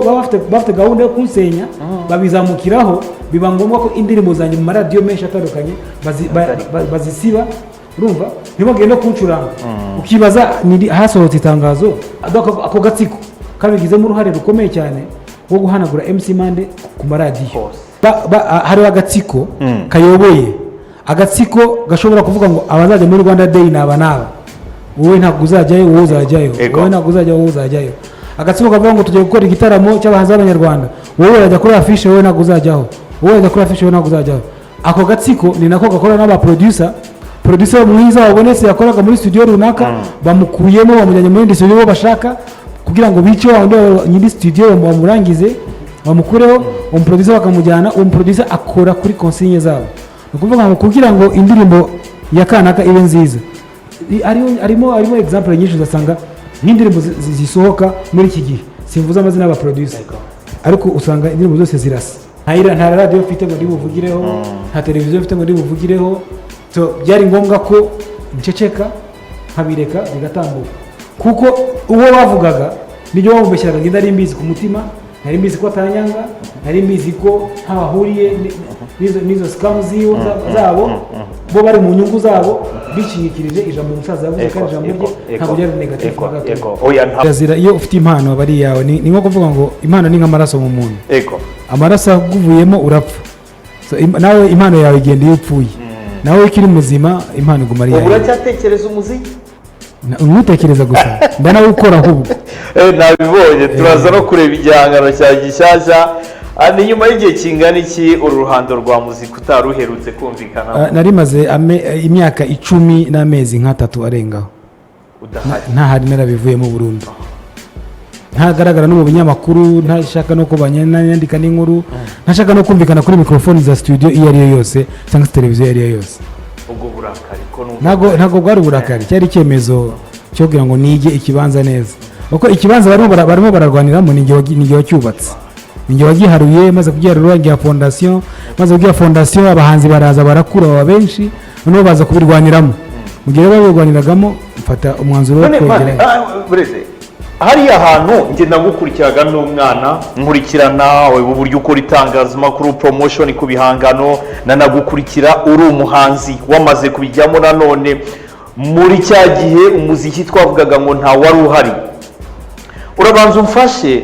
bafite gahunda yo kunsenya babizamukiraho biba ngombwa ko indirimbo zanjye mu maradiyo menshi atandukanye bazisiba urumva ntibagende kuncuranga ukibaza hasohotse itangazo ako gatsiko kabigizemo uruhare rukomeye cyane wo guhanagura MC Mande ku maradiyo hari agatsiko kayoboye agatsiko gashobora kuvuga ngo abazajya muri Rwanda Day naba wowe ntabwo uzajyayo wowe uzajyayo wowe ntabwo uzajyayo wowe uzajyayo agatsiko kavuga ngo tugiye gukora igitaramo cy'abahanzi b'abanyarwanda wowe urajya kuri afishe wowe ntabwo uzajyaho wowe urajya kuri afishe wowe ntabwo uzajyaho ako gatsiko ni nako gakora n'aba producer mwiza wabonetse yakoraga muri studio runaka bamukuyemo bamujyanye muri studio bo bashaka kugira ngo bice wa nyiri studio bamurangize bamukureho umuproducer bakamujyana umuproducer akora kuri consigne zabo ukuvuga ngo kugira ngo indirimbo ya kanaka ibe nziza arimo example nyinshi uzasanga nk'indirimbo zisohoka muri iki gihe simvuze amazina y'aba producer ariko usanga indirimbo zose zirasa nta radio mfite ngo ndibuvugireho nta televiziyo mfite ngo ndibuvugireho byari ngombwa ko nceceka nkabireka bigatambuka kuko uwo bavugaga nibyo bamubeshyiraga ngo ndari mbizi ku mutima nari mbizi ko atanyanga nari mbizi ko ntabahuriye n'izo scam zabo bo bari mu nyungu zabo bishingikirije ijambo umusaza yavuze kandi ijambo rye ntabwo ryari negative yazira iyo ufite impano bari yawe ni nko kuvuga ngo impano ni nk'amaraso mu muntu amaraso aguvuyemo urapfa nawe impano yawe igenda iyo upfuye nawe ukiri muzima impano iguma ari yawe uracyatekereza umuziki ntutekereza gusa ndanawukora ahubwo nabibonye turaza no kureba igihangano cya gishyashya ni nyuma y'igihe kingana iki uru ruhando rwa muzika utaruherutse kumvikana nari maze imyaka 10 n'amezi nk'atatu arengaho ntahari narabivuyemo burundu ntagaragara no mu binyamakuru ntashaka no kubanyandika n'inkuru ntashaka no kumvikana kuri microphone za studio iyo ari yo yose cyangwa televiziyo iyo ari yo yose ubwo burakari ntabwo bwari uburakari cyari icyemezo cyo kugira ngo nige ikibanza neza kuko ikibanza barimo bararwaniramo ni igihe wacyubatse ni igihe wagiharuye maze kugiharura ngiya fondation maze kugiha fondation abahanzi baraza barakura baba benshi noneho baza kubirwaniramo mu gihe babirwaniragamo mfata umwanzuro wo kwegera hariya hantu njye nagukurikiraga n'umwana nkurikirana uburyo ukora itangazamakuru promotion ku bihangano nanagukurikira uri umuhanzi wamaze kubijyamo nanone muri cya gihe umuziki twavugaga ngo nta wari uhari urabanza umfashe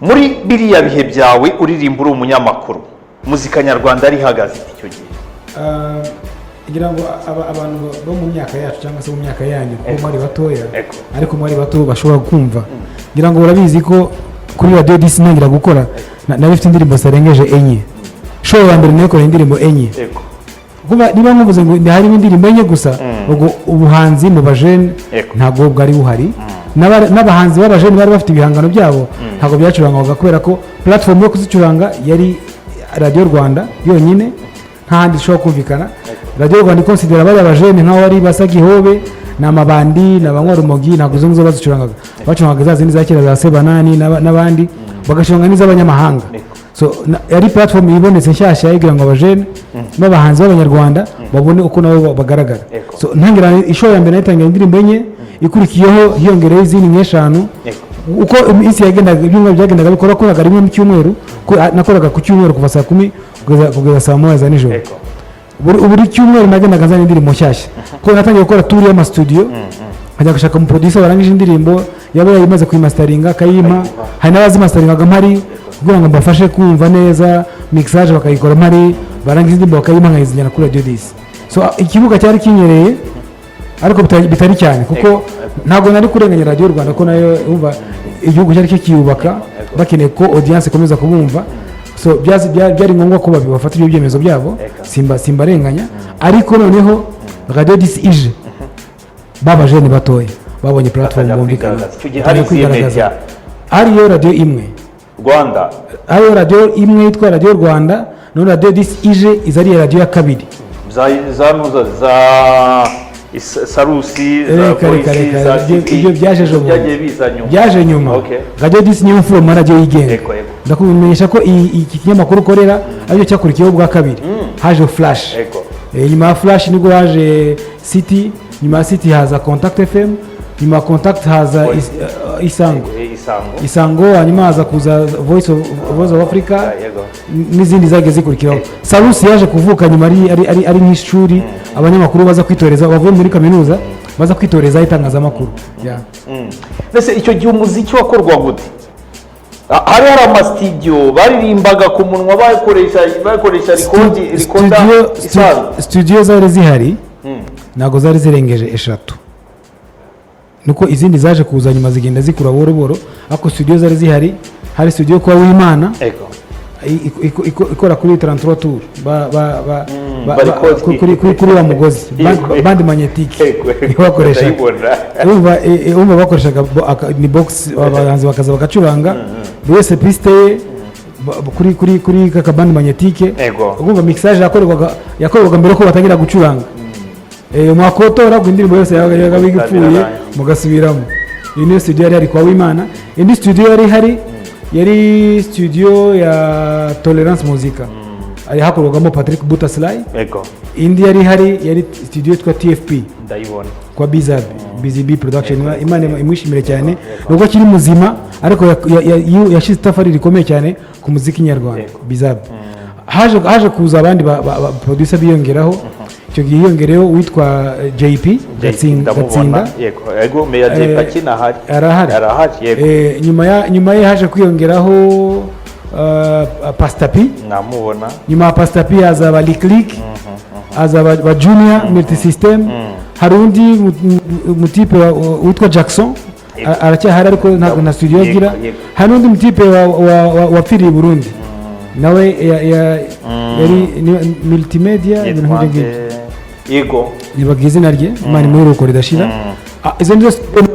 muri biriya bihe byawe uririmba uri umunyamakuru muzika nyarwanda ari ihagaze icyo gihe kugira ngo abantu bo mu myaka yacu cyangwa se mu myaka yanyu ko mwari batoya ariko mwari bato bashobora kumva ngira ngo urabizi ko kuri radio DC ntangira gukora nabifite indirimbo zarengeje 4 show ya mbere nakora indirimbo 4 kuba niba nkuvuze ngo hari indirimbo 4 gusa ubwo ubuhanzi mu bajene ntago bwari buhari n'abahanzi b'abajene bari bafite ibihangano byabo ntago byacurangwaga kubera ko platform yo kuzicuranga yari Radio Rwanda yonyine nta handi ishobora kumvikana Radio Rwanda ikonsidera bari abajene nkaho bari basagihobe n'amabandi n'abanywarumogi ntabwo zo nzo bazicurangaga bacurangaga za zindi za kera za Sebanani n'abandi bagashonga n'iz'abanyamahanga so yari platform ibonetse nshyashya yigira ngo abajene n'abahanzi b'abanyarwanda babone uko nabo bagaragara so ntangira ishow ya mbere natangira indirimbo enye ikurikiyeho hiyongereho izindi nk'eshanu uko isi yagendaga ibyumba byagendaga bikora ko rimwe mu cyumweru nakoraga ku cyumweru kuva saa 10 kugeza saa 1 za nijoro buri cyumweru nagendaga nzana indirimbo nshyashya ko natangiye gukora tour y'ama studio nkajya gushaka mu producer warangije indirimbo yaba yayimaze kuyimasteringa akayima hari n'abazimasteringaga mpari kugira ngo mbafashe kumva neza mixage bakayikora mpari barangije indirimbo bakayima nkayizijyana kuri Radio DC so ikibuga cyari kinyereye ariko bitari cyane kuko ntabwo nari kurenganya Radio Rwanda ko nayo umva igihugu cyari kiyubaka bakeneye ko audience ikomeza kubumva so byari ngombwa ko bafatira ibyemezo byabo simba renganya ariko noneho Radio DC ije babajene batoya babonye platform bumvikana hari kwigaragaza ariyo radio imwe Rwanda ariyo radio imwe yitwa Radio Rwanda none Radio DC ije izari radio ya kabiri za Sarusi ibyo byaje nyuma Radio DC niyo mfuro mu radio yigenga ndakumenyesha ko iki kinyamakuru ukorera aricyo cyakurikiyeho bwa kabiri haje Flash nyuma ya Flash nibwo haje City nyuma ya City haza Contact FM nyuma ya Contact haza Isango Isango hanyuma haza kuza Voice of Africa n'izindi zagiye zikurikiraho. Salusi yaje kuvuka nyuma ari nk'ishuri abanyamakuru baza kwitoreza bavuye muri kaminuza baza kwitoreza itangazamakuru. Mbese icyo gihe umuziki wakorwa gute? Hari amastudio baririmbaga ku munwa bakoresha studio zari zihari ntago zari zirengeje 3 nuko izindi zaje kuza nyuma zigenda zikura boro boro ako studio zari zihari. Hari studio kwa Wimana ikora kuri 33 tour kuri wa mugozi band magnetique bakoresha umva bakoreshaga ni box abahanzi bakaza bagacuranga buri wese piste kuri kaka band magnetique ugumva mixage yakorwaga mbere ko batangira gucuranga mwakotora gwindirimbo yose yabaga bigipfuye mugasubiramo. Iyi ni studio yari kwa Wimana. Indi studio yari studio ya Tolerance Musica ari hakorwagamo Patrick Butaslay. Indi yari studio twa TFP ndayibona kwa BZB production. Imana imwishimire cyane nubwo kiri muzima ariko yashize tafari rikomeye cyane ku muziki nyarwanda BZB. Haje kuza abandi producer biyongeraho. Icyo gihe yongereho witwa JP Gatsinda yego meya JP akina arahari nyuma ye haje kwiyongeraho Pastapi namubona. Nyuma ya Pastapi haza ba Lick haza ba Junior Multi System. Hari undi mutipe witwa Jackson aracyahari ariko ntabwo na studio agira. Hari undi mutipe wapfiriye Burundi nawe yari multimedia ibintu nk'ibyo yego nibagize izina rye Imana muri ruko ridashira. Izo ndizo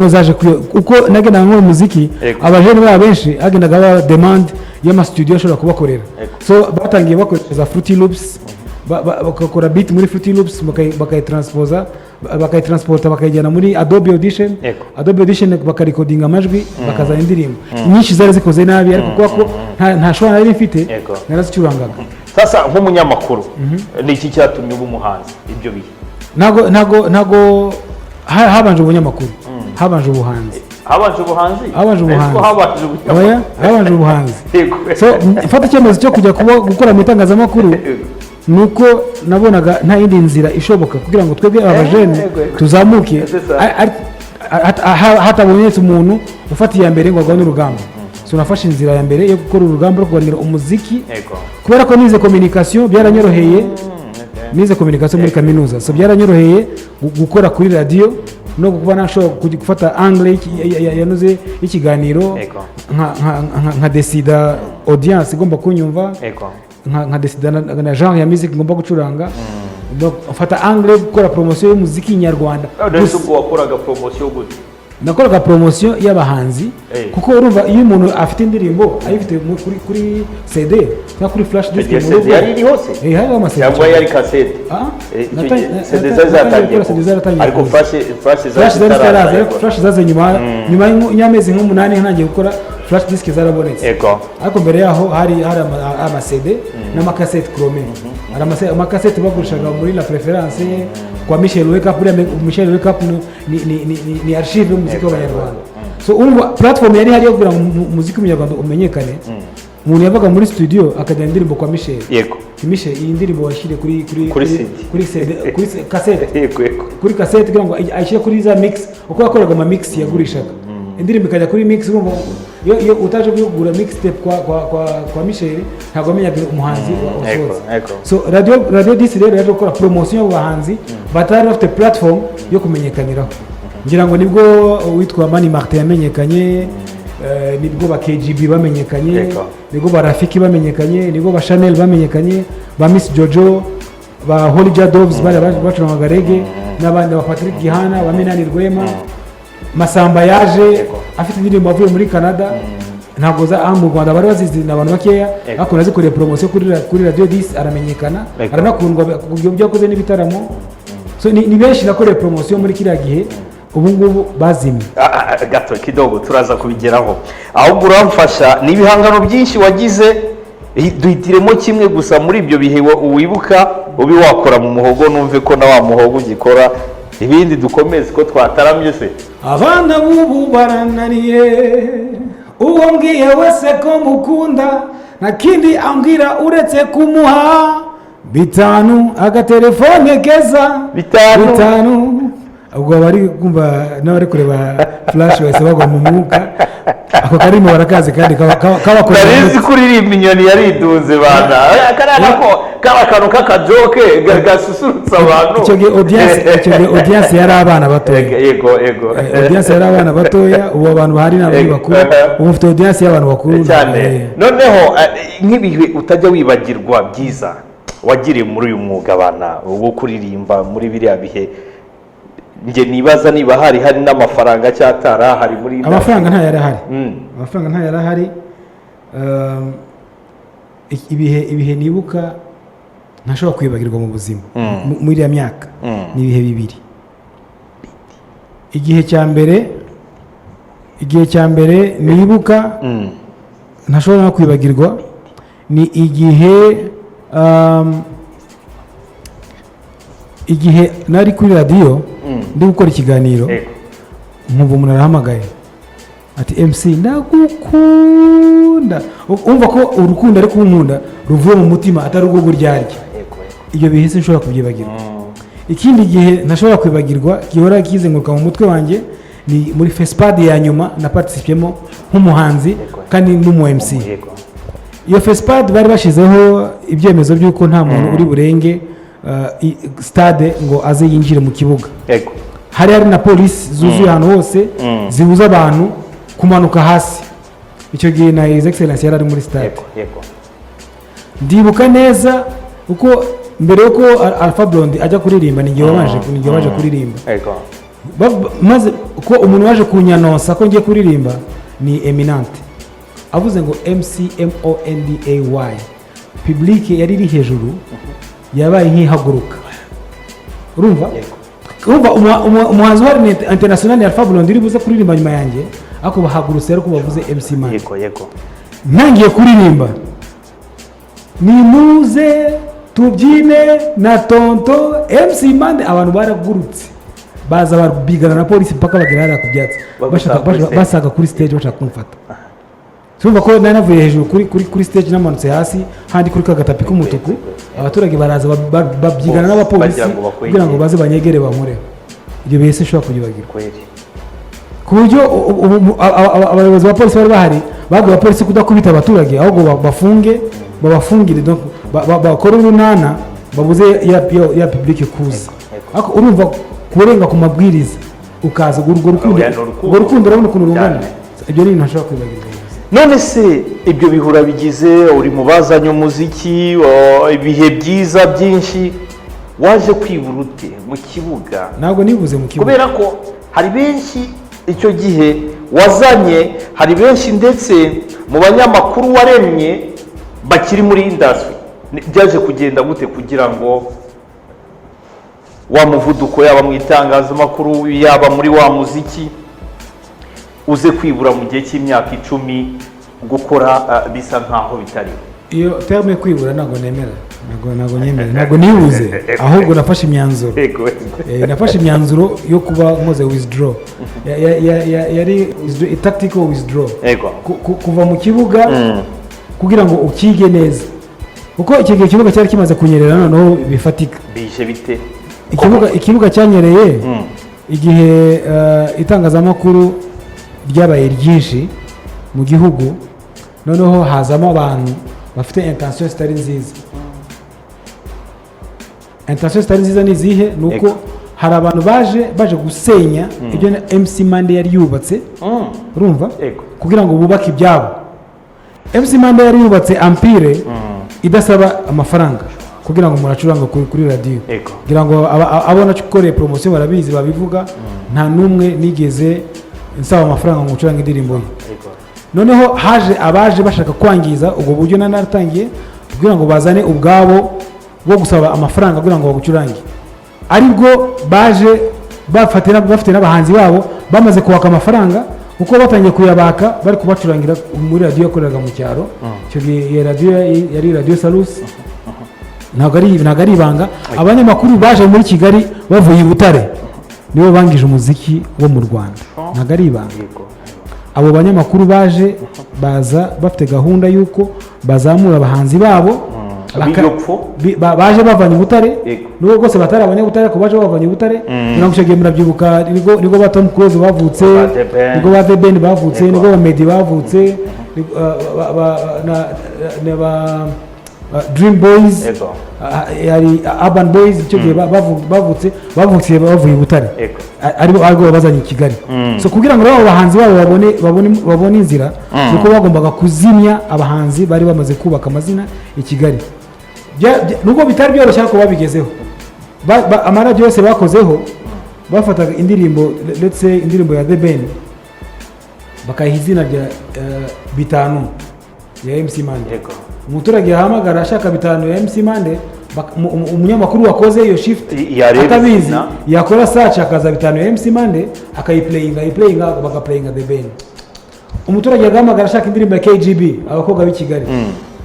zaje uko nagenda mu muziki abajene ba benshi agendaga ba demand y'ama studio ashobora kubakorera. So batangiye bakoresha Fruity Loops bakakora beat muri Fruity Loops bakayitransporta bakayijyana muri Adobe Audition bakarecordinga amajwi bakazana indirimbo nyinshi zari zikoze nabi ariko kuko nta shobora nari mfite narazicurangaga. Sasa nk'umunyamakuru ni iki cyatumye uba umuhanzi ibyo bihe? Ntago habanje ubunyamakuru habanje ubuhanzi so mfata icyemezo cyo kujya gukora mu itangazamakuru nuko nabonaga nta yindi nzira ishoboka kugira ngo twebwe abajene tuzamuke hatabonetse umuntu ufata iya mbere ngo agwane urugamba. So nafashe inzira ya mbere yo gukora urugamba rwo kuganira umuziki kubera ko nize communication byaranyoroheye. Nize communication muri kaminuza so byaranyoroheye gukora kuri radio no kuba nashobora gufata angle yanuze ikiganiro nka decida audience igomba kunyumva nka decida na genre ya music ngomba gucuranga mfata angle gukora promotion y'umuziki nyarwanda. Ubwo wakoraga promotion gute? Nakoraga promotion y'abahanzi kuko urumva iyo umuntu afite indirimbo ayifite kuri CD cyangwa kuri flash disk mu rugo yari iri hose hari amasede cyangwa yari cassette CD zatangiye ariko flash zaze nyuma y'amezi nk'umunani ntangiye gukora flash disk zarabonetse ariko mbere yaho hari amasede n'amakasete chrome. Hari amakasete bagurishaga muri La Préférence kwa Michel Wake Up ni archive y'umuziki w'abanyarwanda. So urumva platform yari hari yo kugira ngo umuziki w'umunyarwanda umenyekane. Umuntu yavaga muri studio akajya indirimbo kwa Michel. Michel iyi ndirimbo washyire kuri CD kuri cassette kuri cassette kugira ngo ayishyire kuri za mix uko yakoraga ama mix yagurishaga indirimbo ikajya kuri mix. Urumva iyo utaje kugura mixtape kwa Michel ntabwo amenyaga umuhanzi wasohotse. So radio DC rero yaje gukora promotion y'abahanzi batari bafite platform yo kumenyekaniraho. Ngira ngo nibwo witwa Mani Martin yamenyekanye, nibwo ba KGB bamenyekanye, nibwo ba Rafiki bamenyekanye, nibwo ba Chanel bamenyekanye, ba Miss Jojo, ba Holy Jadovs bari bacurangaga reggae n'abandi ba Patrick Gihana, ba Minani Rwema. Masamba yaje afite indirimbo avuye muri Canada ntabwo za mu Rwanda bari bazizi n'abantu bakeya ariko nazikoreye promotion kuri radio 10 aramenyekana aranakundwa kubyo byakoze n'ibitaramo. So ni benshi nakoreye promotion muri kiriya gihe ubu ngubu bazimye gato kidogo turaza kubigeraho. Ahubwo uramfasha n'ibihangano byinshi wagize duhitiremo kimwe gusa muri ibyo bihe wibuka ubi wakora mu muhogo numve ko na wa muhogo ugikora ibindi dukomeze ko twataramye se. Abana bubu barananiye uwo mbwiye wese ko mukunda nta kindi ambwira uretse kumuha bitanu agatelefone keza bitanu ubwo bari kumva n'abari kureba flash wese bagwa mu mwuka ako karimo barakazi kandi kabakora narizi kuririmba inyoni yaridunze bana kaba kantu k'akajoke gasusurutsa abantu icyo gihe audience yari abana batoya yego audience yari abana batoya ubu abantu bahari n'abandi bakuru ubu mfite audience y'abantu bakuru cyane noneho nk'ibihe utajya wibagirwa byiza wagiriye muri uyu mwuga abana wo kuririmba muri biriya bihe njye nibaza niba hari n'amafaranga cyatara hari muri amafaranga nta yari ahari ibihe nibuka ntashobora kwibagirwa mu buzima muri iriya myaka ni ibihe bibiri igihe cya mbere nibuka ntashobora no kwibagirwa ni igihe nari kuri radiyo ndi gukora ikiganiro nkumva umuntu arahamagaye ati MC ndagukunda umva ko urukundo ari kunkunda ruvuye mu mutima atari urwo guryarya ibyo bihe sinshobora kubyibagirwa ikindi gihe ntashobora kwibagirwa gihora kizenguruka mu mutwe wanjye ni muri Fespad ya nyuma na participemo nk'umuhanzi kandi n'umu MC iyo Fespad bari bashizeho ibyemezo by'uko nta muntu uri burenge stade ngo aze yinjire mu kibuga hari na polisi zuzuye ahantu hose zibuza abantu kumanuka hasi icyo gihe na His Excellency yari ari muri stade ndibuka neza uko mbere yuko Alpha Blondy ajya kuririmba ni igihe waje kuririmba maze ko umuntu waje kunyanonsa ko ngiye kuririmba ni Eminante avuze ngo MCMONDAY public yari iri hejuru yabaye nk'ihaguruka urumva umuhanzi wa international Alpha Blondy uri buze kuririmba nyuma yanjye ako bahagurutse ariko bavuze MC Man ntangiye kuririmba nimuze tubyine na tonto MC Man abantu baragurutse baza barbigana na polisi mpaka bagera hariya ku byatsi basaga kuri stage bashaka kumfata Tumva ko nanavuye hejuru kuri stage namanutse hasi handi kuri kagatapi k'umutuku abaturage baraza babyigana n'abapolisi kugira ngo baze banyegere bankore ibyo bese shobora kugibagirwa ku buryo abayobozi ba polisi bari bahari bagwa abapolisi kudakubita abaturage ahubwo babafungire bakora urunana babuze ya public kuza urumva kurenga ku mabwiriza ukaza urwo rukundo urabona ukuntu rungana ibyo ni ibintu ntashobora kwibagirwa. None se ibyo bihura bigize uri mu bazanye umuziki ibihe byiza byinshi waje kwibura ute mu kibuga? Ntabwo nibuze mu kibuga kubera ko hari benshi icyo gihe wazanye, hari benshi ndetse mu banyamakuru waremye bakiri muri industry. Byaje kugenda gute kugira ngo wa muvuduko yaba mu itangazamakuru yaba muri wa muziki uze kwibura mu gihe cy'imyaka 10 gukora bisa nkaho bitari? Iyo terme kwibura ntabwo nemera, ntabwo nibuze, ahubwo nafashe imyanzuro. Nafashe imyanzuro yo kuba nkoze withdraw, yari tactical withdraw, kuva mu kibuga kugira ngo ukige neza, kuko icyo gihe ikibuga cyari kimaze kunyerera noneho bifatika. Bije bite? Ikibuga cyanyereye igihe itangazamakuru ryabaye ryinshi mu gihugu, noneho hazamo abantu bafite intention zitari nziza. Intention zitari nziza ni zihe? Nuko hari abantu baje gusenya ibyo MC Mande yari yubatse, urumva, kugira ngo bubake ibyabo. MC Mande yari yubatse empire idasaba amafaranga kugira ngo muracuranga kuri radio, kugira ngo abona cyukore promotion barabizi babivuga, nta numwe nigeze nsaba amafaranga ngo ucuranga indirimbo ye. Noneho haje abaje bashaka kwangiza ubwo buryo nanatangiye kugira ngo bazane ubwabo bwo gusaba amafaranga kugira ngo bagucurange, aribwo baje bafite n'abahanzi babo bamaze kuwaka amafaranga, uko batangiye kuyabaka bari kubacurangira muri radio yakoreraga mu cyaro. Cyo radio yari Radio Salus, ntabwo ari ibanga. Abanyamakuru baje muri Kigali bavuye i Butare nibo bangije umuziki wo mu Rwanda, ntabwo ari ibanga. abo banyamakuru baje baza bafite gahunda y'uko bazamura abahanzi babo baje bavanye i Butare nubwo rwose batari abanyabutare ariko baje bavanye i Butare ntabwo icyo gihe murabyibuka nibwo ba Tom Close bavutse nibwo ba The Ben bavutse nibwo ba Meddy bavutse ba Dream Boys yari Urban Boys icyo gihe bavutse bavuye i Butare aribo bazanye i Kigali so kugira ngo abo bahanzi babo babone inzira nuko bagombaga kuzimya abahanzi bari bamaze kubaka amazina i Kigali nubwo bitari byoroshye ariko babigezeho amaradiyo yose bakozeho bafataga indirimbo let's say indirimbo ya The Ben bakayiha izina rya bitanu ya MC Mande umuturage yahamagara ashaka bitanu ya MC Mande umunyamakuru wakoze iyo shift atabizi yakora search akaza bitanu ya MC Mande akayiplayinga bagaplayinga The Ben umuturage yahamagara ashaka indirimbo ya KGB abakobwa b'i Kigali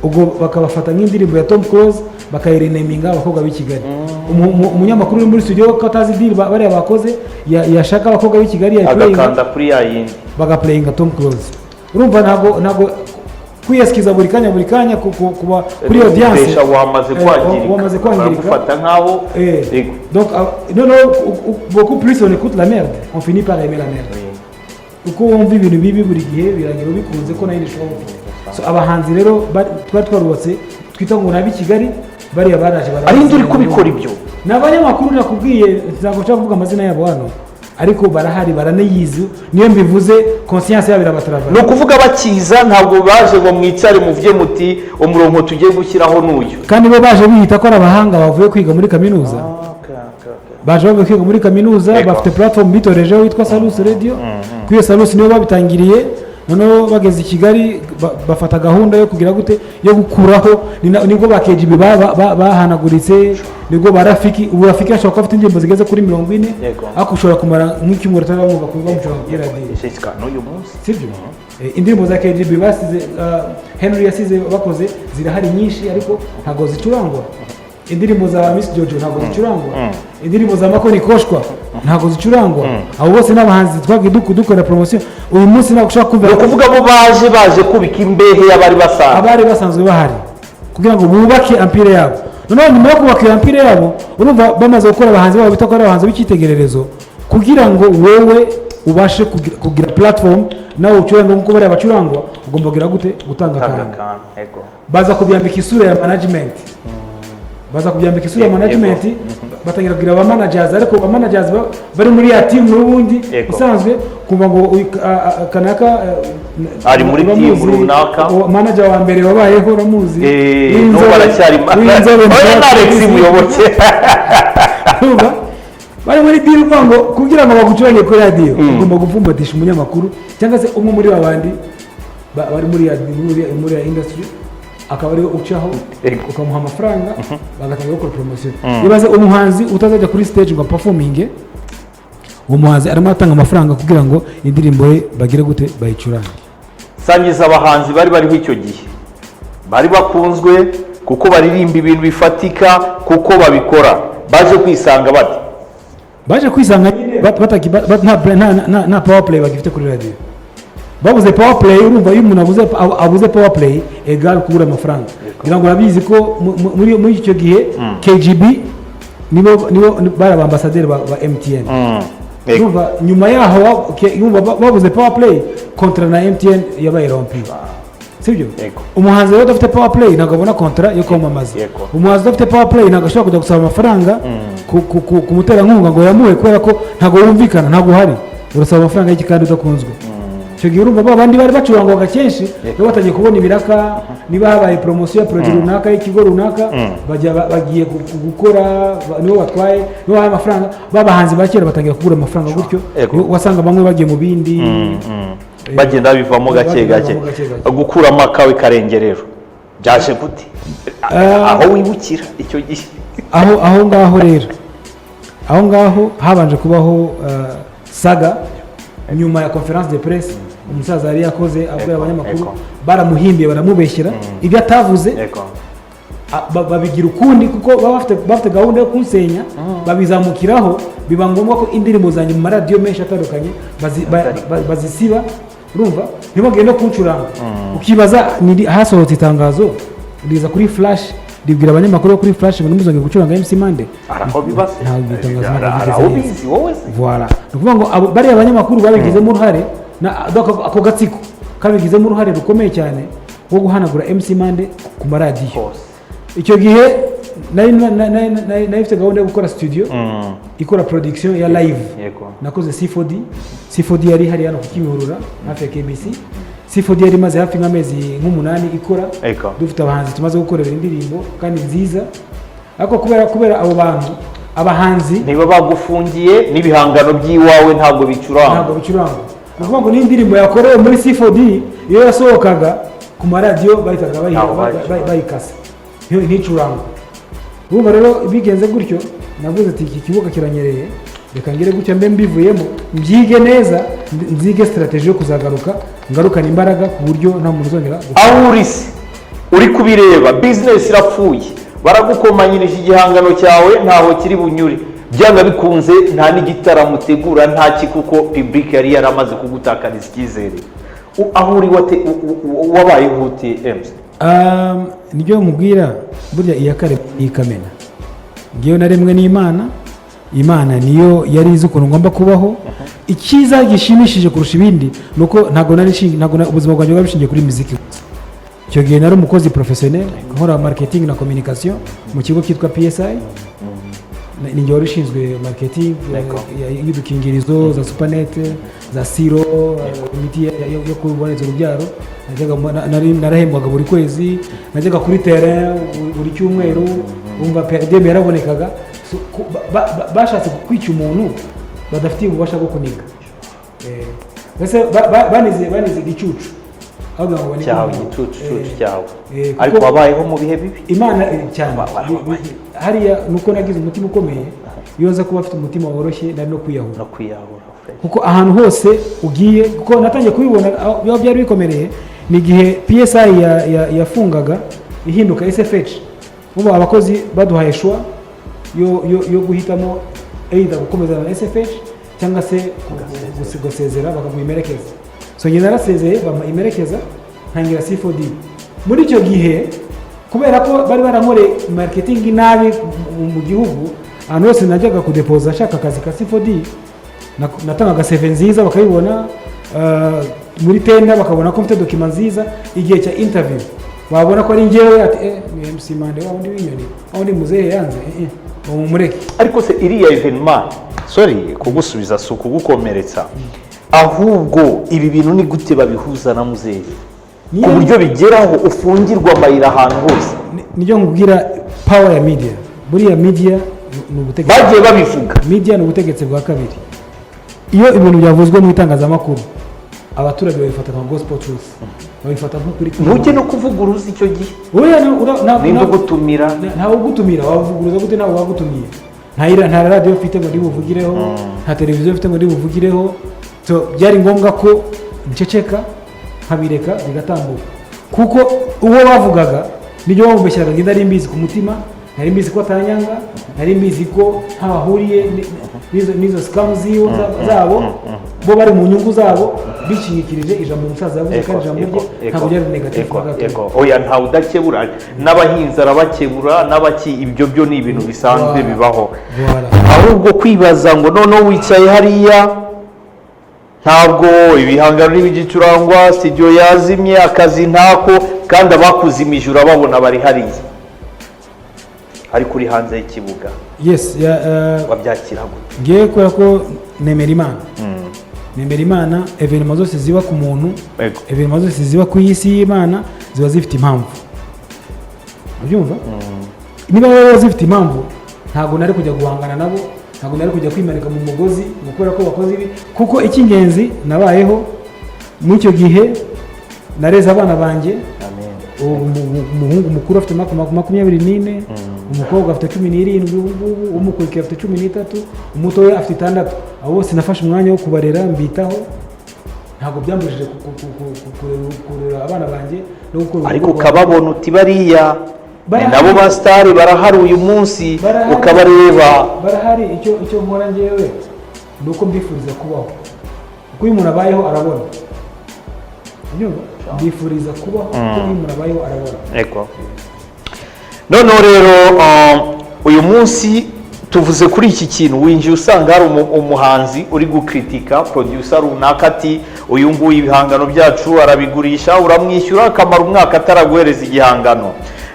ubwo bakabafata nk'indirimbo ya Tom Close bakayirenaminga abakobwa b'i Kigali umunyamakuru uri muri studio ko atazi deal bari bakoze yashaka abakobwa b'i Kigali agakanda kuri ya yindi bagaplayinga Tom Close urumva ntago kwiyasikiza buri kanya kuba kuri audience wamaze kwangirika gufata nkaho donc non beaucoup plus on écoute la merde on finit par aimer la merde uko wumva ibintu bibi buri gihe birangira bikunze ko nayo ishobora so abahanzi rero twari twarubatse twita ngo nabi Kigali bariya baraje ari nduri kubikora ibyo n'abanyamakuru nakubwiye ntabwo nshaka kuvuga amazina yabo hano ariko barahari baranayizi niyo mbivuze conscience yabo irabatrava no kuvuga bakiza ntabwo baje ngo mwicare muvuye muti umurongo tugiye gushyiraho n'uyu kandi bo baje bihita ko ari abahanga bavuye kwiga muri kaminuza baje bavuye kwiga muri kaminuza bafite platform bitorejeho yitwa Salus Radio kwiyo Salus niyo babitangiriye noneho bageze i Kigali bafata gahunda yo kugira gute yo gukuraho nibwo ba KGB bahanaguritse nibwo barafiki ubu Rafiki ashobora afite indirimbo zigeze kuri 40 ariko ushobora kumara nk'icyumweru taramuva kuba mushobora kugira n'uyu munsi sibyo indirimbo za KGB basize Henry yasize bakoze zirahari nyinshi ariko ntago zicurangwa indirimbo za Miss Jojo ntago zicurangwa indirimbo za Makoni Koshwa ntago zicurangwa abo bose n'abahanzi twagi dukora promotion uyu munsi nako ushaka kumva kuvuga bo baje kubika imbehe y'abari basanzwe bahari kugira ngo bubake empire yabo noneho nyuma yo kubaka empire yabo urumva bamaze gukora abahanzi babo bitakora abahanzi b'ikitegererezo kugira ngo wowe ubashe kugira platform nawe ucuranga nkuko bari abacurangwa ugomba kugira gute gutanga kandi baza kubyambika isura ya management batangira kugira aba managers ariko aba managers bari muri ya team n'ubundi usanzwe kumva ngo kanaka ari muri team runaka manager wa mbere wabayeho ramuzi no baracyari Alex muyoboke bari muri deal kwango kugira ngo bagucurange kuri radio ugomba gupfumbatisha umunyamakuru cyangwa se umwe muri babandi bari muri ya industry akaba ari ucaho ukamuha amafaranga bagatangira gukora promotion ibaze umuhanzi utazajya kuri stage ngo performing umuhanzi arimo atanga amafaranga kugira ngo indirimbo ye bagire gute bayicurange sangiza abahanzi bariho icyo gihe bari bakunzwe kuko baririmba ibintu bifatika kuko babikora baje kwisanga nta power play bagifite kuri radio babuze power play urumva iyo umuntu abuze power play egal kubura amafaranga ngira ngo urabizi ko muri icyo gihe KGB nibo bari abambasaderi ba MTN urumva nyuma yaho babuze power play kontra na MTN yabaye rompi sibyo umuhanzi rero udafite power play ntabwo abona kontra yo kwamamaza umuhanzi udafite power play ntabwo ashobora kujya gusaba amafaranga ku muterankunga ngo yamuhe kubera ko ntabwo wumvikana ntabwo uhari urasaba amafaranga y'iki kandi udakunzwe icyo gihe urumva babandi bari bacurangwaga kenshi niba batangiye kubona ibiraka niba habaye promotion ya produit runaka y'ikigo runaka bagiye gukora nibo batwaye nibo bahaye amafaranga babahanzi bakera batangiye kugura amafaranga gutyo wasanga bamwe bagiye mu bindi bagenda bivamo gake gukura amakawe karengerero byaje gute aho wibukira icyo gihe aho ngaho rero aho ngaho habanje kubaho saga nyuma ya conference de presse umusaza yari yakoze abwira abanyamakuru baramuhimbiye baramubeshyira ibyo atavuze babigira ukundi kuko bafite gahunda yo kunsenya babizamukiraho biba ngombwa ko indirimbo zanjye mu maradiyo menshi atandukanye bazisiba urumva ntibagende no kuncuranga ukibaza hasohotse itangazo riza kuri flash ribwira abanyamakuru kuri flash ngo nimuzonge gucuranga MC Monday araho bibase ntabwo itangazo araho bizi wowe voilà ni ukuvuga ngo bari abanyamakuru babigizemo uruhare ako gatsiko kabigizemo uruhare rukomeye cyane wo guhanagura MC Monday ku maradiyo icyo gihe nari mfite gahunda yo gukora studio ikora production ya live nakoze C4D yari hari hano ku Kimihurura hafi ya KBC C4D yari maze hafi nk'amezi nk'umunani ikora dufite abahanzi tumaze gukorera indirimbo kandi nziza ariko kubera abo bantu abahanzi niba bagufungiye n'ibihangano by'iwawe ntabwo bicuranga kuvuga ngo n'indirimbo yakorewe muri C4D iyo yasohokaga ku maradiyo bahitaga bayikasa nticuranga urumva rero bigenze gutyo navuze ati iki kibuga kiranyereye reka ngire gutya mbe mbivuyemo mbyige neza nzige strategy yo kuzagaruka ngarukana imbaraga ku buryo nta muntu uzongera aho uri kubireba business irapfuye baragukomanyirije igihangano cyawe ntaho kiri bunyure byanga bikunze nta n'igitaramo utegura nta kuko public yari yaramaze kugutakariza icyizere aho uri wabaye hute MC nibyo mubwira burya iyakare ikamena ngiyo naremwe n'Imana Imana niyo yari izi ukuntu ngomba kubaho icyiza gishimishije kurusha ibindi nuko ntago ubuzima bwanjye bwabishingiye kuri muziki icyo gihe nari umukozi professionnel nkora marketing na communication mu kigo cyitwa PSI ninjye wari ushinzwe marketing y'udukingirizo za Supernet za Siro imiti yo kuboneza urubyaro narahembwaga buri kwezi najyaga kuri terrain buri cyumweru umva PRDM yarabonekaga bashatse kwica umuntu badafitiye ububasha bwo kuniga mbese banize igicucu cyawe ariko wabayeho mu bihe bibi Imana cyane hariya nuko nagize umutima ukomeye iyo nza kuba afite umutima woroshye nari no kwiyahura kuko ahantu hose ugiye kuko natangiye kubibona biba byari bikomereye ni igihe PSI yafungaga ihinduka SFH ubu abakozi baduhaye shwa yo guhitamo either gukomeza na SFH cyangwa se gusezera bakamuimerekeza so njye narasezeye bamuimerekeza ntangira C4D muri icyo gihe kubera ko bari baramore marketing nabi mu gihugu ahantu hose najyaga kudepoza ashaka akazi ka C4D natangaga CV nziza bakayibona muri tenda bakabona ko mfite document nziza igihe cya interview wabona ko ari njyewe ati ni MC Monday wa undi winyoni undi muzehe yanze umureke ariko se iriya evenement sorry kugusubiza so kugukomeretsa ahubwo ibi bintu ni gute babihuza na muzehe ku buryo bigeraho ufungirwa amayira ahantu hose nijyo nkubwira power ya media buriya media ni ubutegetsi bagiye babivuga media ni ubutegetsi bwa kabiri iyo ibintu byavuzwe mu itangazamakuru abaturage babifata nka gospel truth babifata nk'ukuri ntujye no kuvuguruza icyo gihe ninde ugutumira ntawe ugutumira wavuguruza gute ntawe wagutumiye nta radio ufite ngo ndibuvugireho nta televiziyo ufite ngo ndibuvugireho so byari ngombwa ko nceceka nkabireka bigatambuka kuko uwo bavugaga nibyo bamubeshyiraga ngo nari mbizi ku mutima nari mbizi ko atanyanga nari mbizi ko ntabahuriye n'izo scam zabo bo bari mu nyungu zabo bishingikirije ijambo umusaza yavuze kandi ijambo rye ntabwo ryari negative oya ntawe udakebura n'abahinzi arabakebura n'abaki ibyo byo ni ibintu bisanzwe bibaho ahubwo kwibaza ngo noneho wicaye hariya ntabwo ibihangano n'ibigicurangwa studio yazimye akazi ntako kandi abakuzimije urababona bari hariya ariko uri hanze y'ikibuga yes wabyakira gute ngiye kubera ko nemera Imana evenement zose ziba ku muntu evenement zose ziba ku isi y'Imana ziba zifite impamvu ubyumva niba rero zifite impamvu ntabwo nari kujya guhangana nabo ntabwo nari kujya kwimanika mu mugozi gukora ko bakoze ibi kuko icy'ingenzi nabayeho muri icyo gihe nareze abana banjye umuhungu mukuru afite 24 umukobwa afite 17 umukurikira afite 13 umutoya afite 6 abo bose nafashe umwanya wo kubarera mbitaho ntabwo byambujije kurera abana banjye no gukora ariko ukababona uti bariya nabo ba star barahari uyu munsi ukabareba barahari icyo nkora njyewe nuko mbifuriza kubaho kuko uyu muntu abayeho arabona mbifuriza kubaho kuko iyo umuntu abayeho arabona. Ego. Noneho rero uyu munsi tuvuze kuri iki kintu, winjiye usanga hari umuhanzi uri gukritika producer runaka ati uyu nguyu ibihangano byacu arabigurisha, uramwishyura akamara umwaka ataraguhereza igihangano.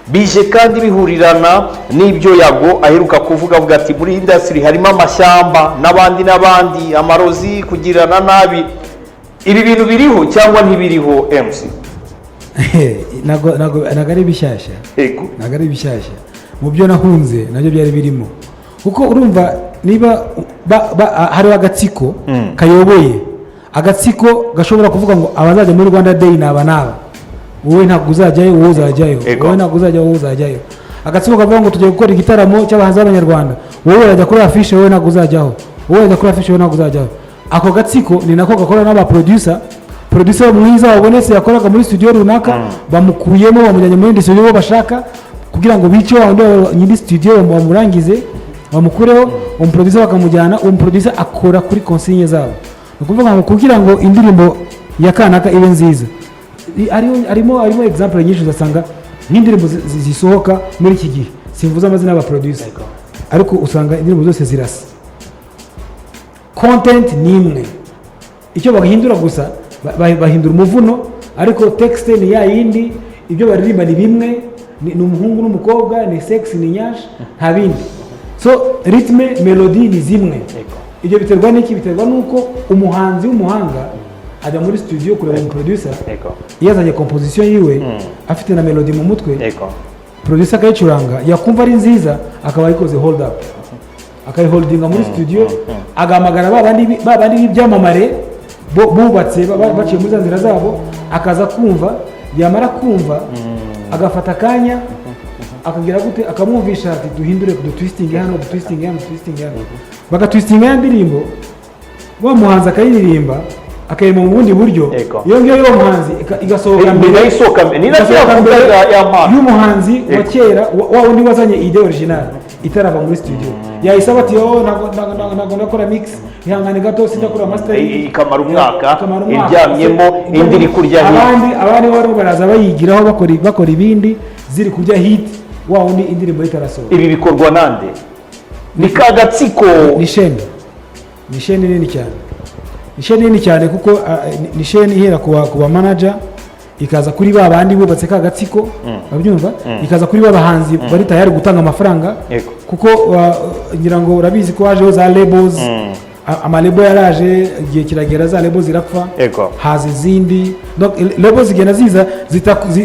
Bije kandi bihurirana n'ibyo Yago aheruka kuvuga, avuga ati muri industry harimo amashyamba n'abandi amarozi kugirana nabi. Ibi bintu biriho cyangwa ntibiriho MC? Nago ari bishyashya. Ego. Nago ari bishyashya. Mu byo nahunze nabyo byari birimo. Kuko urumva niba hari agatsiko kayoboye, agatsiko gashobora kuvuga ngo abazajya muri Rwanda Day naba wowe ntabwo uzajyayo, wowe uzajyayo, wowe ntabwo uzajya, wowe uzajyayo. Agatsiko kavuga ngo tugiye gukora igitaramo cy'abahanzi b'Abanyarwanda, wowe urajya kuri afishe, wowe ntabwo uzajyaho, wowe urajya kuri afishe, wowe ntabwo uzajyaho. Ako gatsiko ni nako gakora n'aba producer mwiza wabonetse yakoraga muri studio runaka, bamukuyemo bamujyanye muri indi studio bashaka kugira ngo bice wa nyindi studio bamurangize bamukureho, umuproducer bakamujyana, umuproducer akora kuri consigne zabo. Ukuvuga ngo kugira ngo indirimbo ya kanaka ibe nziza, arimo example nyinshi uzasanga nk'indirimbo zisohoka muri iki gihe, simvuze amazina y'aba producer, ariko usanga indirimbo zose zirasa, content ni imwe, icyo bahindura gusa bahindura umuvuno, ariko text ni ya yindi, ibyo baririmba ni bimwe, ni umuhungu n'umukobwa, ni sex, ni nyash, nta bindi. So ritme melody ni zimwe. Ibyo biterwa n'iki? Biterwa nuko umuhanzi w'umuhanga ajya muri studio kureba umuproducer, yazanye composition yiwe afite na melody mu mutwe, producer akayicuranga, yakumva ari nziza akaba ayikoze hold up, akayiholdinga muri studio, agamagara babandi b'ibyamamare bubatse baciye muri za nzira zabo, akaza kumva, yamara kumva agafata akanya akagira gute, akamwumvisha ati duhindure twisting hano, twisting hano, bagatwistinga ya ndirimbo, wa muhanzi akayiririmba akayirima mu bundi buryo, iyo ngiyo yo muhanzi igasohoka mbere, ni nacyo y'umuhanzi wa kera, wa wundi wazanye idea original itarava muri studio, yayisaba ati ntabwo ndakora mix, ihangane gato sindakora master, ikamara umwaka iryamyemo, indi iri kurya hit, abandi bari baraza bayigiraho bakora ibindi ziri kurya hit, wa wundi indirimbo itarasohoka. Ibi bikorwa nande? Ni ka gatsiko, ni sheni nini cyane, ni sheni nini cyane, kuko ni sheni ihera ku ba manager, ikaza kuri ba bandi bubatse ka gatsiko, babyumva, ikaza kuri ba bahanzi bari tayari gutanga amafaranga, kuko ngira ngo urabizi ko hajeho za labels, amalebo yaraje, igihe kiragera za labels zirapfa, haza izindi, labels zigenda ziza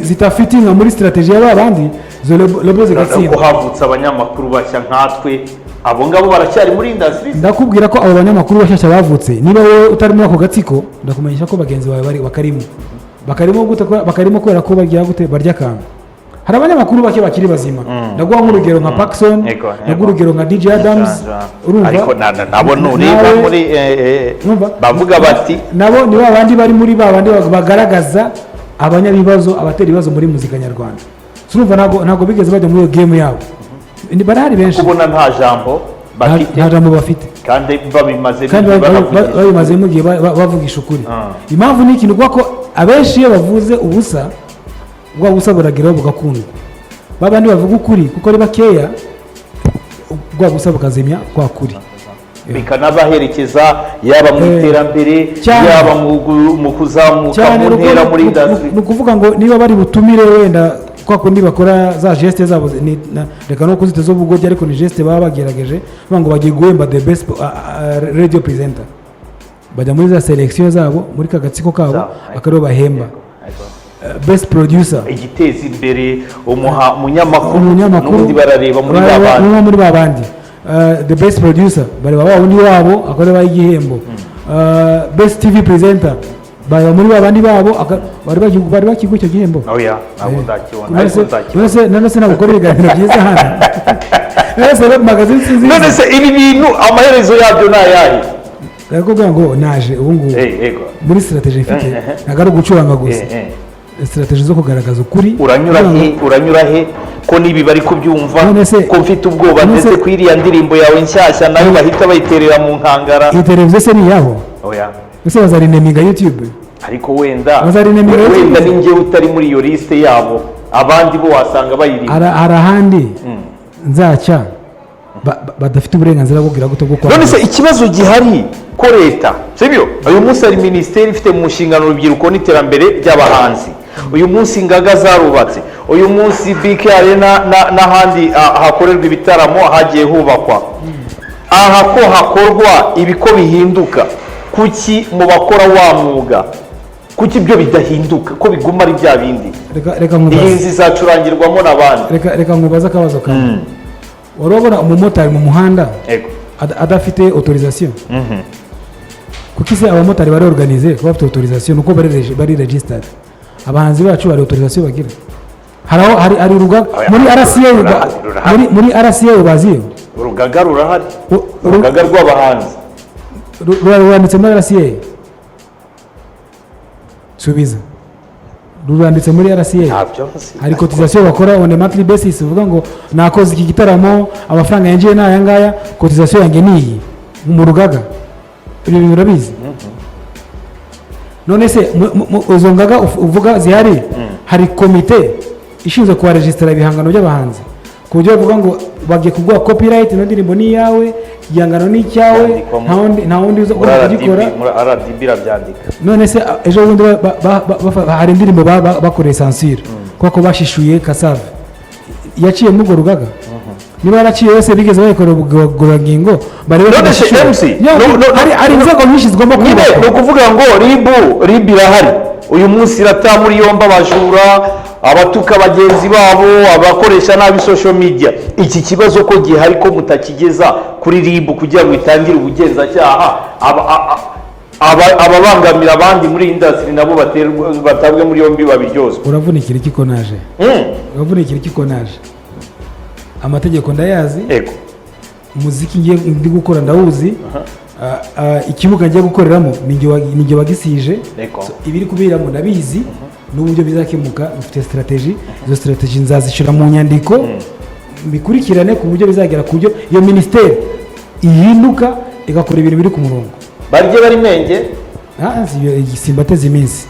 zitafitinga muri strategy y'aba bandi, zo labels zigatsinda. Ko havutse abanyamakuru bashya nkatwe, abo ngabo baracyari muri industry. Ndakubwira ko abo banyamakuru bashyashya bavutse, niba wowe utari muri ako gatsiko, ndakumenyesha ko bagenzi bawe bari bakarimo kubera ko bagira gute, barya kantu. Hari abanyamakuru bake bakiri bazima, ndaguha nk'urugero nka Paxson, ndaguha urugero nka DJ Adams, urumva, ariko nabo nureba muri bavuga bati nabo ni babandi bari muri babandi bagaragaza abanyabibazo, abatera ibibazo muri muzika nyarwanda. Urumva ntago bigeze bajya muri iyo game yabo, barahari benshi, kubona nta jambo bafite kandi babimaze mu gihe bavugisha ukuri. Impamvu ni ikintu kuko abenshi iyo bavuze ubusa, bwa busa burageraho bugakundwa, babandi bavuga ukuri kuko ari bakeya, bwa busa bukazimya kwa kuri, bikanabaherekeza yaba mu iterambere, yaba mu kuzamuka mu ntera muri industry. Ni ukuvuga ngo niba bari butumire wenda kwa kundi bakora za geste zabo, reka no kuzita zo bugoryi, ariko ni geste baba bagerageje, ngo bagiye guhemba the best radio presenter, bajya muri za selection zabo muri kagatsiko kabo, akaro bahemba best producer, igiteza imbere umunyamakuru, n'undi barareba muri babandi, the best producer bareba wa undi wabo akore bayigihembo, best TV presenter bari muri babandi babo bari bakiguye icyo gihembo. None se nagukora ibiganiro byiza hano, none se ibi bintu amaherezo yabyo ni ayahe? Ndakubwira ngo naje ubu ngubu muri strategy mfite, ntabwo ari ugucuranga gusa, strategy zo kugaragaza ukuri. Uranyura he ko nibi bari kubyumva, ko mfite ubwoba ndetse ko iriya ndirimbo yawe nshyashya nayo bahita bayiterera mu nkangara? Iyi televiziyo se ni yabo? Ese bazarineminga YouTube? ariko wenda Bazarinda wenda ni njyewe utari muri iyo lisite yabo, abandi bo wasanga bayirimo. hari ahandi nzacya badafite uburenganzira bwo kugira gute bwo kwa. None se ikibazo gihari ko leta sibyo, uyu munsi hari minisiteri ifite mu nshingano urubyiruko n'iterambere ry'abahanzi, uyu munsi Ngaga zarubatse, uyu munsi BK Arena n'ahandi hakorerwa ibitaramo hagiye hubakwa. Aha ko hakorwa ibiko bihinduka, kuki mu bakora wa mwuga kuki ibyo bidahinduka, ko biguma ari bya bindi? Reka nkubaze, iyi nzi izacurangirwamo n'abandi. Reka nkubaze akabazo kamwe. Urabona umumotari mu muhanda adafite autorisation, kuki se abamotari bari organize ko bafite autorisation nuko bari registered? Abahanzi bacu bari autorisation bagira? Hari urugaga muri RCA baziyo? Urugaga rurahari, urugaga rw'abahanzi ruranditse muri RCA. Subiza, ruranditse muri RCA. Hari cotisation bakora on a monthly basis, uvuga ngo nakoze iki gitaramo amafaranga yanjye n'aya ngaya, cotisation yanjye niyi mu rugaga. Ibyo bintu urabizi? None se izo ngaga uvuga zihari, hari komite ishinzwe kubaregistra ibihangano by'abahanzi ku buryo bavuga ngo bagiye kuguha copyright n'indirimbo ni yawe, igihangano ni cyawe, nta wundi uza kugikora. Muri RDB irabyandika. None se ejo bundi hari indirimbo bakoreye censure kuko bashishuye Kasave yaciye mu go rugaga. Niba yaraciye yose bigeze bayikorera ubugororangingo barebe. None se MC hari inzego nyinshi zigomba kwibaka. Ni ukuvuga ngo RIB irahari, uyu munsi irata muri yombi abajura, abatuka bagenzi babo, abakoresha nabi social media. Iki kibazo ko gihari ko mutakigeza kuri RIB kugira ngo itangire ubugenzacyaha, ababangamira abandi muri industry nabo batabwe muri yombi babiryozwa. Uravunikira iki ko naje? Uravunikira iki ko naje? Amategeko ndayazi, umuziki ngiye ndi gukora ndawuzi, ikibuga ngiye gukoreramo ninjye wagisije, ibiri kubiramo ndabizi, n'uburyo bizakemuka bifite strategy. Izo strategy nzazishira mu nyandiko bikurikirane ku buryo bizagera ku buryo iyo ministeri ihinduka igakora ibintu biri ku murongo. Barye bari menge simbateze iminsi